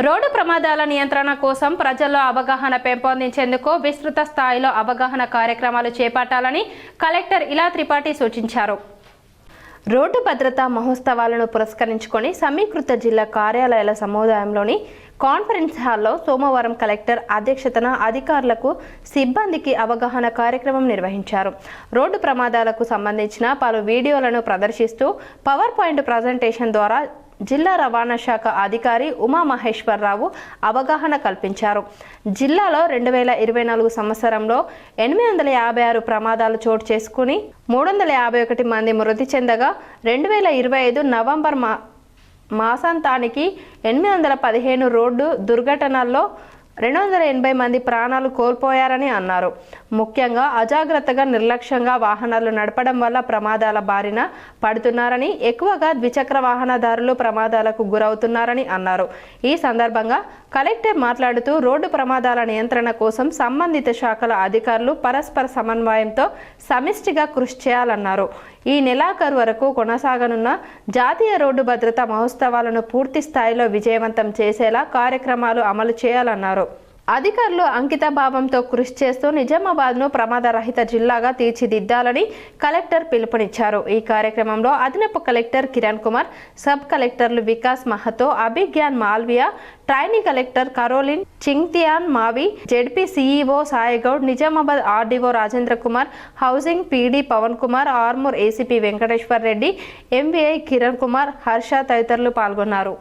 Road ప్రమాదాల నియంత్రణ కోసం ప్రజల్లో అవగాహన పెంపొందించేందుకు విస్తృత స్థాయిలో అవగాహన కార్యక్రమాలు చేపట్టాలని కలెక్టర్ ఇలా త్రిపాఠి సూచించారు. రోడ్డు భద్రతా మహోత్సవాలను పురస్కరించుకొని సమీకృత జిల్లా కార్యాలయాల సముదాయంలోని కాన్ఫరెన్స్ హాల్లో సోమవారం కలెక్టర్ అధ్యక్షతన అధికారులకు సిబ్బందికి అవగాహన కార్యక్రమం నిర్వహించారు. రోడ్డు ప్రమాదాలకు సంబంధించిన పలు వీడియోలను ప్రదర్శిస్తూ పవర్ పాయింట్ ప్రజెంటేషన్ ద్వారా జిల్లా రవాణా శాఖ అధికారి ఉమా మహేశ్వరరావు అవగాహన కల్పించారు. జిల్లాలో 2024 సంవత్సరంలో 856 ప్రమాదాలు చోటు చేసుకుని 351 మంది మృతి చెందగా 2025 నవంబర్ మాసాంతానికి 815 రోడ్డు దుర్ఘటనల్లో 280 మంది ప్రాణాలు కోల్పోయారని అన్నారు. ముఖ్యంగా అజాగ్రత్తగా నిర్లక్ష్యంగా వాహనాలు నడపడం వల్ల ప్రమాదాల బారిన పడుతున్నారని, ఎక్కువగా ద్విచక్ర వాహనదారులు ప్రమాదాలకు గురవుతున్నారని అన్నారు. ఈ సందర్భంగా కలెక్టర్ మాట్లాడుతూ రోడ్డు ప్రమాదాల నియంత్రణ కోసం సంబంధిత శాఖల అధికారులు పరస్పర సమన్వయంతో సమిష్టిగా కృషి చేయాలన్నారు. ఈ నెలాఖరు వరకు కొనసాగనున్న జాతీయ రోడ్డు భద్రతా మహోత్సవాలను పూర్తి స్థాయిలో విజయవంతం చేసేలా కార్యక్రమాలు అమలు చేయాలన్నారు. అధికారులు అంకిత భావంతో కృషి చేస్తూ నిజామాబాద్ను ప్రమాద రహిత జిల్లాగా తీర్చిదిద్దాలని కలెక్టర్ పిలుపునిచ్చారు. ఈ కార్యక్రమంలో అదనపు కలెక్టర్ కిరణ్ కుమార్, సబ్ కలెక్టర్లు Vikas Mahato, Abhignan Malviya, trainee collector Caroline Chingthian Mawi, ZP CEO Saigoud, Nizamabad RDO Rajendra Kumar, housing PD Pavan Kumar, Armoor ACP Venkateshwar Reddy, MVI Kiran Kumar, Harsha తదితరులు పాల్గొన్నారు.